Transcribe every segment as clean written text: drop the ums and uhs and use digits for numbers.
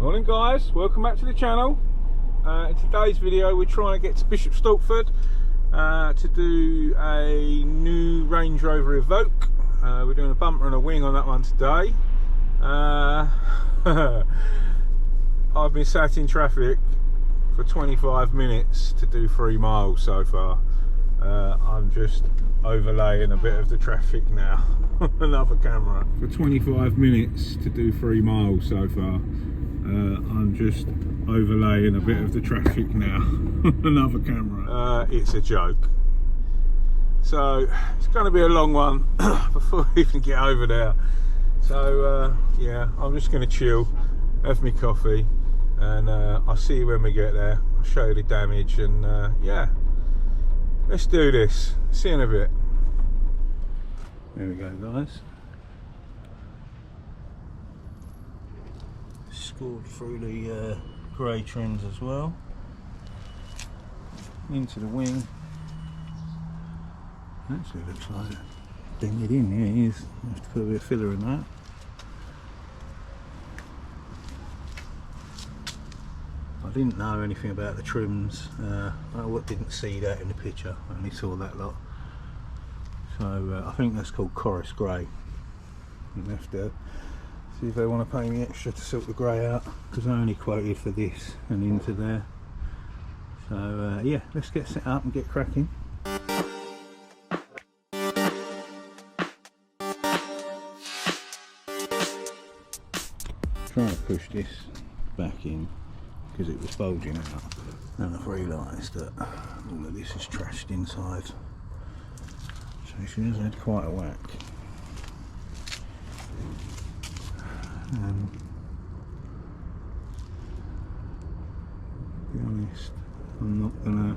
Morning guys, welcome back to the channel. In today's video we're trying to get to Bishop Stortford to do a new Range Rover Evoque. We're doing a bumper and a wing on that one today. I've been sat in traffic for 25 minutes to do 3 miles so far. I'm just overlaying a bit of the traffic now. Another camera. For 25 minutes to do 3 miles so far. I'm just overlaying a bit of the traffic now. Another camera. It's a joke. So it's going to be a long one before we even get over there. So yeah, I'm just going to chill, have me coffee, and I'll see you when we get there. I'll show you the damage, and yeah, let's do this. See you in a bit. There we go, guys. Scored through the grey trims as well. Into the wing. Actually looks like it dented in. Yeah, it is. I have to put a bit of filler in that. I didn't know anything about the trims. I didn't see that in the picture. I only saw that lot. So I think that's called chorus grey. You have to see if they want to pay me extra to sort the grey out, because I only quoted for this and into there. So yeah, let's get set up and get cracking. Trying to push this back in because it was bulging out, and I've realised that all of this is trashed inside. So she has had quite a whack. To be honest, I'm not gonna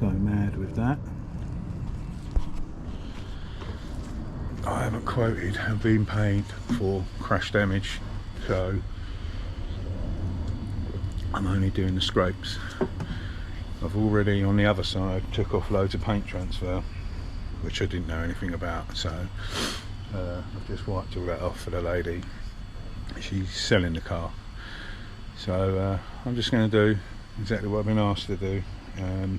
go mad with that. I haven't quoted and been paid for crash damage, so I'm only doing the scrapes. I've already, on the other side, took off loads of paint transfer, which I didn't know anything about, so I've just wiped all that off for the lady. She's selling the car, so I'm just going to do exactly what I've been asked to do. I'm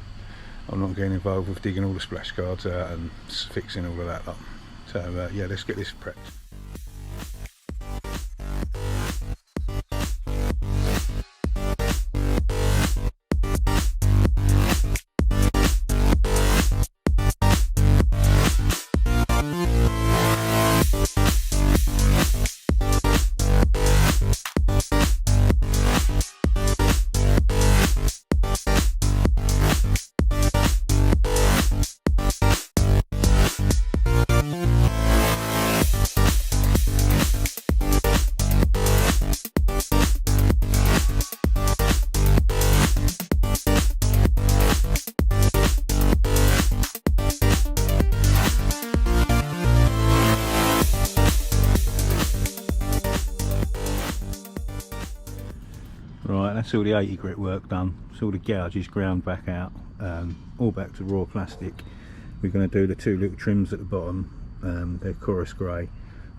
not getting involved with digging all the splash guards out and fixing all of that up. So yeah, let's get this prepped. Right, that's all the 80 grit work done. So all the gouges ground back out, all back to raw plastic. We're going to do the 2 little trims at the bottom. They're chorus grey.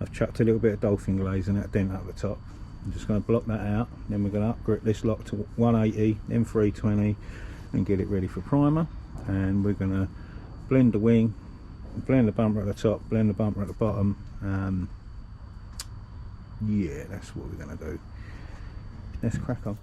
I've chucked a little bit of dolphin glaze in that dent up the top. I'm just going to block that out. Then we're going to up-grit this lot to 180, then 320, and get it ready for primer. And we're going to blend the wing, blend the bumper at the top, blend the bumper at the bottom. Yeah, that's what we're going to do. Let's crack on.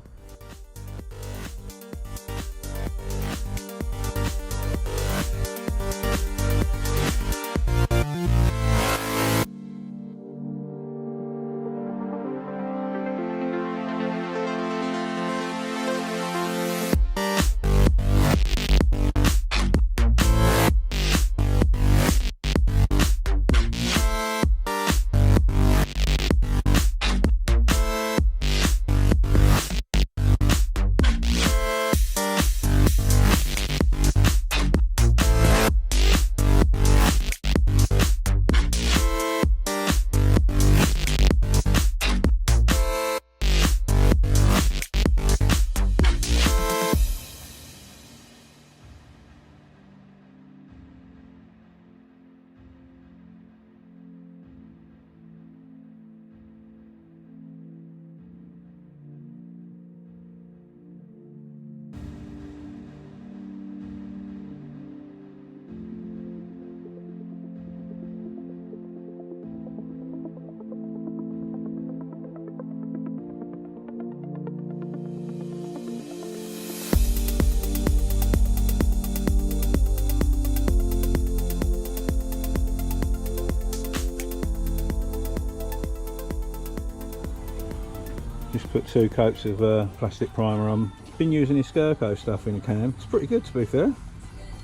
Just put 2 coats of plastic primer on. Been using his Scuffs stuff in a can. It's pretty good, to be fair.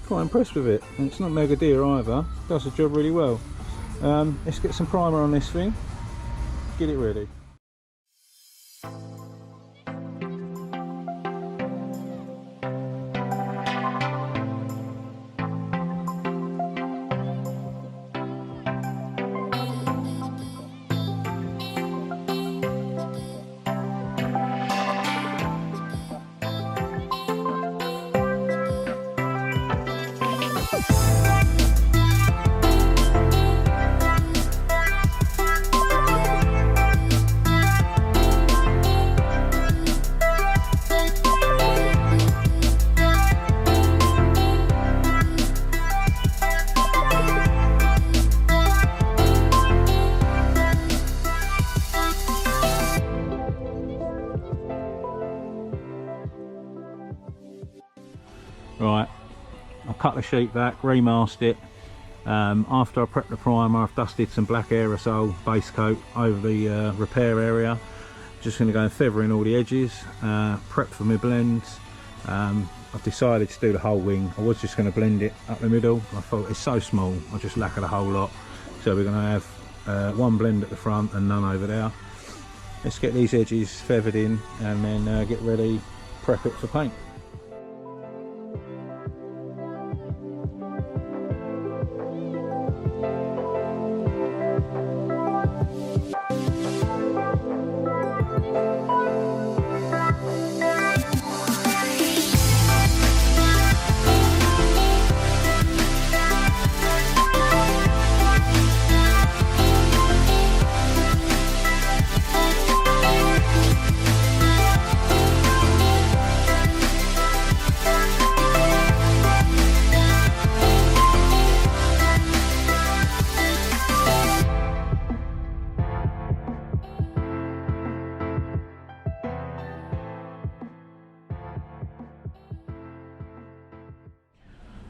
Quite impressed with it. And it's not mega dear either. Does the job really well. Let's get some primer on this thing. Get it ready. Right, I'll cut the sheet back, remasked it. After I prepped the primer, I've dusted some black aerosol base coat over the repair area. Just going to go and feather in all the edges, prep for my blends. I've decided to do the whole wing. I was just going to blend it up the middle. I thought it's so small, I just lacquer the whole lot. So we're going to have 1 blend at the front and none over there. Let's get these edges feathered in and then get ready, prep it for paint.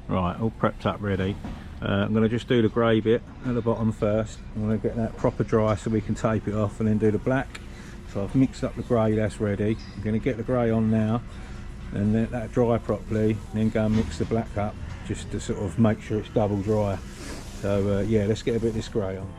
Right, all prepped up ready. I'm going to just do the grey bit at the bottom first. I'm going to get that proper dry so we can tape it off and then do the black. So I've mixed up the grey, that's ready. I'm going to get the grey on now and let that dry properly, then go and mix the black up just to sort of make sure it's double dry. So yeah, let's get a bit of this grey on.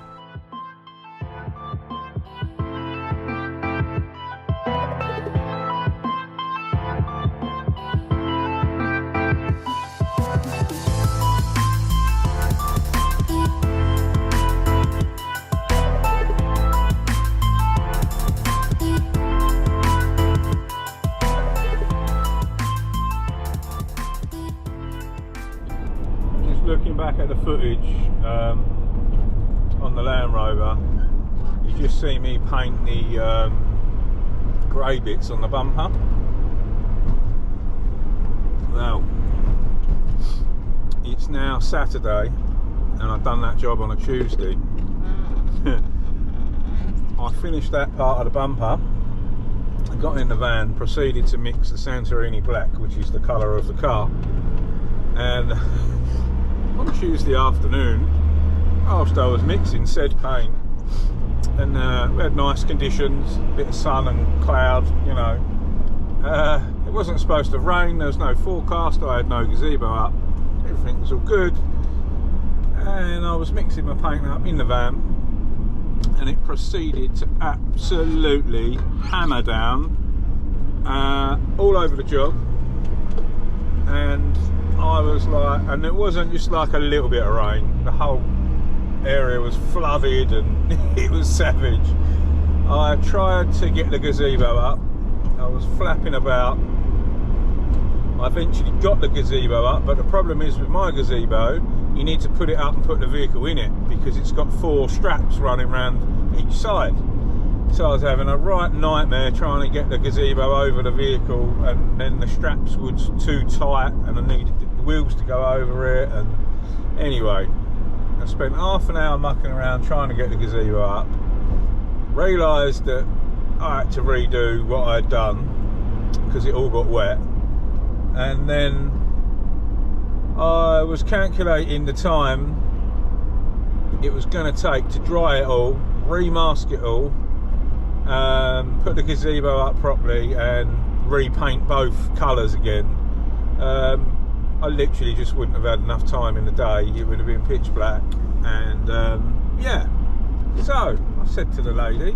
Looking back at the footage on the Land Rover, you just see me paint the grey bits on the bumper. Now, it's now Saturday and I've done that job on a Tuesday. I finished that part of the bumper, I got in the van, proceeded to mix the Santorini black, which is the colour of the car, and on Tuesday afternoon, whilst I was mixing said paint, and we had nice conditions, a bit of sun and cloud, you know. It wasn't supposed to rain, there was no forecast, I had no gazebo up, everything was all good, and I was mixing my paint up in the van, and it proceeded to absolutely hammer down all over the job. And I was like, and it wasn't just like a little bit of rain, the whole area was flooded and it was savage. I tried to get the gazebo up, I was flapping about. I eventually got the gazebo up, but the problem is with my gazebo, you need to put it up and put the vehicle in it because it's got 4 straps running around each side. So I was having a right nightmare trying to get the gazebo over the vehicle, and then the straps were too tight and I needed the wheels to go over it. And anyway, I spent half an hour mucking around trying to get the gazebo up, realised that I had to redo what I'd done because it all got wet, and then I was calculating the time it was going to take to dry it all, remask it all, put the gazebo up properly and repaint both colours again, I literally just wouldn't have had enough time in the day. It would have been pitch black. And yeah, so I said to the lady,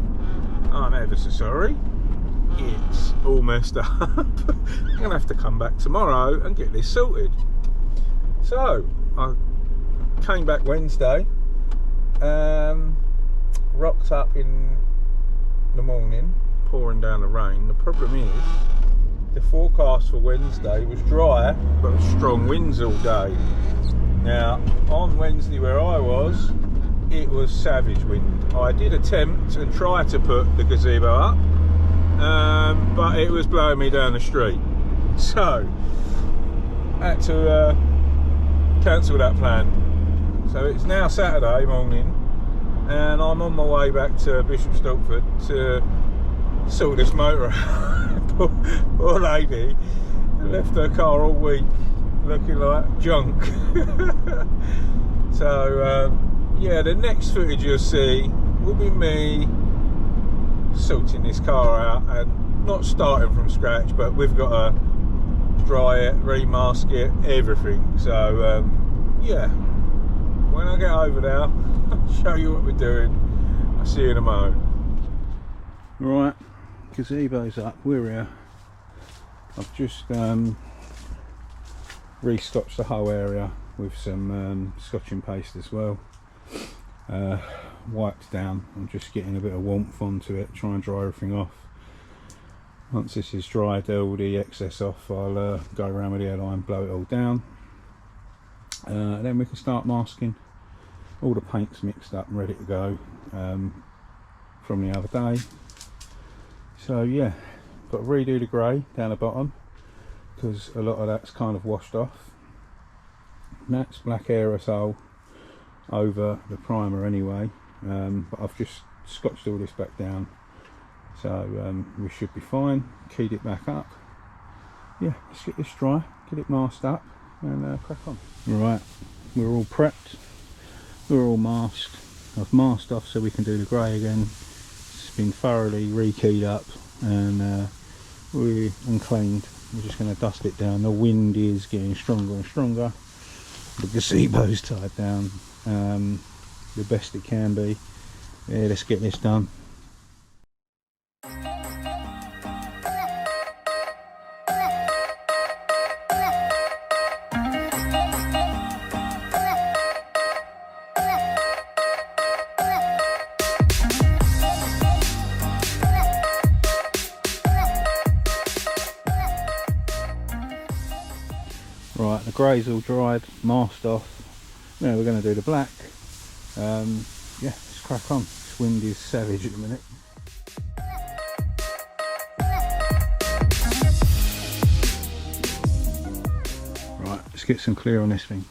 I'm ever so sorry, it's all messed up. I'm gonna have to come back tomorrow and get this sorted. So I came back Wednesday, rocked up in the morning, pouring down the rain. The problem is the forecast for Wednesday was dry but strong winds all day. Now on Wednesday where I was, it was savage wind. I did attempt and try to put the gazebo up, but it was blowing me down the street, so I had to cancel that plan. So it's now Saturday morning and I'm on my way back to Bishop Stortford to sort this motor out. Poor lady left her car all week looking like junk. So yeah, the next footage you'll see will be me sorting this car out, and not starting from scratch, but we've got to dry it, remask it, everything. So yeah, when I get over there I'll show you what we're doing. I'll see you in a moment. Right, gazebo's up, we're here. I've just restotched the whole area with some scotching paste as well. Wiped down. I'm just getting a bit of warmth onto it, try and dry everything off. Once this is dried, all the excess off, I'll go around with the airline, blow it all down. Then we can start masking. All the paint's mixed up and ready to go from the other day. So yeah, got to redo the grey down the bottom because a lot of that's kind of washed off. That's black aerosol over the primer anyway, but I've just scotched all this back down, so we should be fine. Keyed it back up. Yeah, let's get this dry, get it masked up and crack on. Right, we're all prepped, we're all masked. I've masked off so we can do the grey again. It's been thoroughly rekeyed up and cleaned. We're just going to dust it down. The wind is getting stronger and stronger. The gazebo's tied down the best it can be. Yeah, let's get this done. Right, the grey's all dried, masked off. Now we're going to do the black. Yeah, let's crack on. This wind is savage at the minute. Right, let's get some clear on this thing.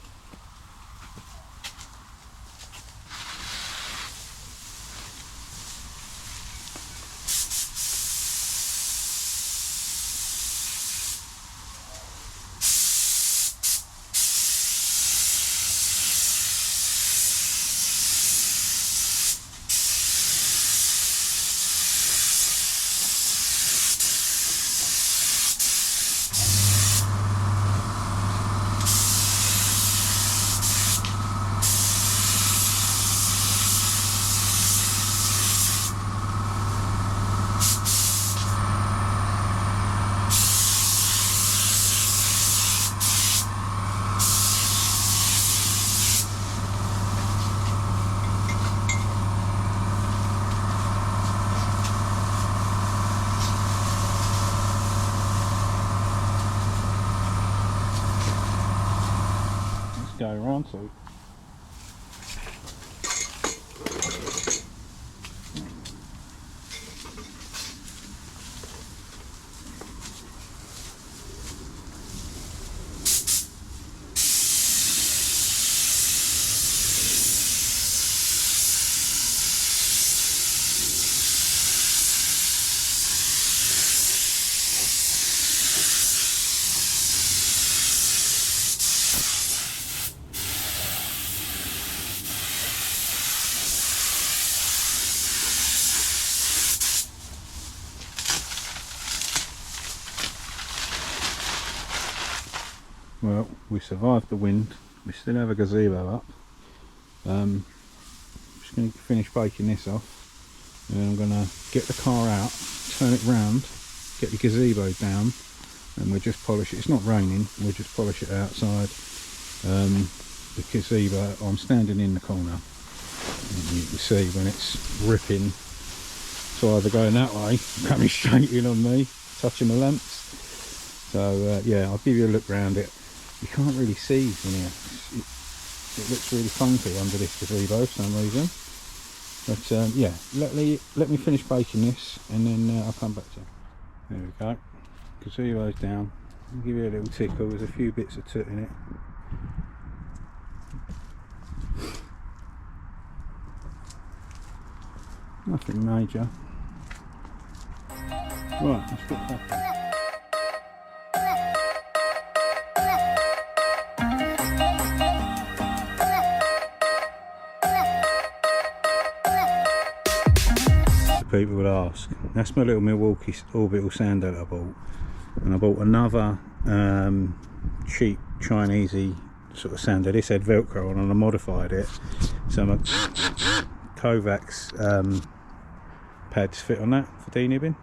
Go around so Well, we survived the wind. We still have a gazebo up. Just going to finish baking this off, and then I'm going to get the car out, turn it round, get the gazebo down, and we'll just polish it. It's not raining, we'll just polish it outside. The gazebo, I'm standing in the corner, and you can see when it's ripping, so either going that way, coming straight in on me, touching the lamps. So yeah, I'll give you a look round it. You can't really see in here. It looks really funky under this gazebo for some reason. But yeah, let me finish baking this, and then I'll come back to you. There we go. Gazebo's down. I'll give you a little tickle. There's a few bits of soot in it. Nothing major. Right, let's get back in. People would ask, that's my little Milwaukee orbital sander that I bought, and I bought another cheap Chinesey sort of sander. This had Velcro on and I modified it, so my Kovacs pads fit on that for denibbing.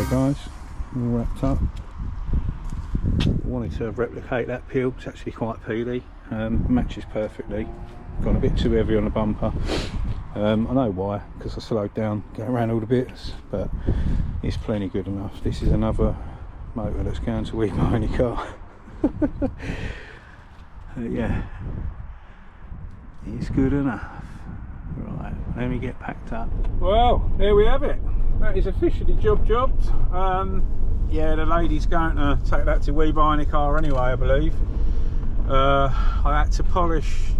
Guys, all wrapped up. I wanted to replicate that peel. It's actually quite peely, matches perfectly. Got a bit too heavy on the bumper. I know why, because I slowed down, going around all the bits, but it's plenty good enough. This is another motor that's going to weave my only car. Yeah, it's good enough. Right, let me get packed up. Well, there we have it. That is officially jobbed. Yeah, the lady's going to take that to We Buy Any Car anyway, I believe. I had to polish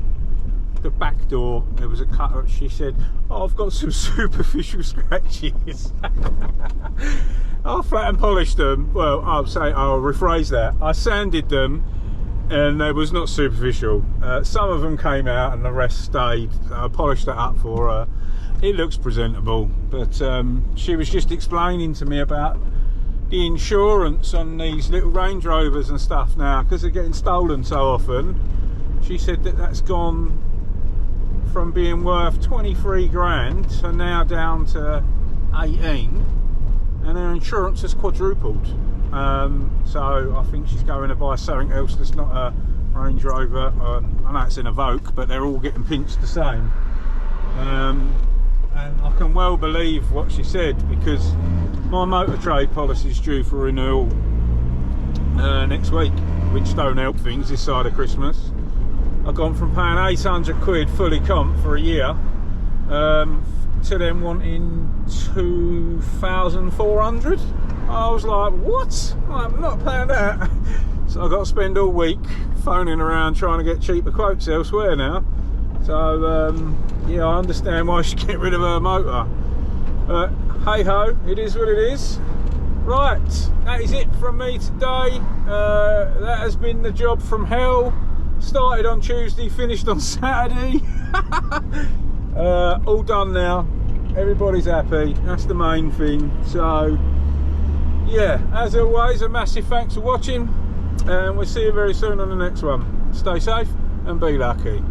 the back door. There was a cut. She said, "Oh, I've got some superficial scratches." I'll flat and polish them. Well, I'll rephrase that. I sanded them, and they was not superficial. Some of them came out, and the rest stayed. I polished that up for her. It looks presentable, but she was just explaining to me about the insurance on these little Range Rovers and stuff now, because they're getting stolen so often. She said that that's gone from being worth 23 grand to now down to 18, and their insurance has quadrupled. so I think she's going to buy something else that's not a Range Rover. I know it's an Evoque, but they're all getting pinched the same. And I can well believe what she said, because my motor trade policy is due for renewal next week, which don't help things this side of Christmas. I've gone from paying 800 quid fully comp for a year to them wanting 2,400. I was like, what? I'm not paying that. So I've got to spend all week phoning around trying to get cheaper quotes elsewhere now. So yeah, I understand why she get rid of her motor. But hey ho, it is what it is. Right, that is it from me today. That has been the job from hell. Started on Tuesday, finished on Saturday. All done now. Everybody's happy. That's the main thing. So yeah, as always, a massive thanks for watching, and we'll see you very soon on the next one. Stay safe and be lucky.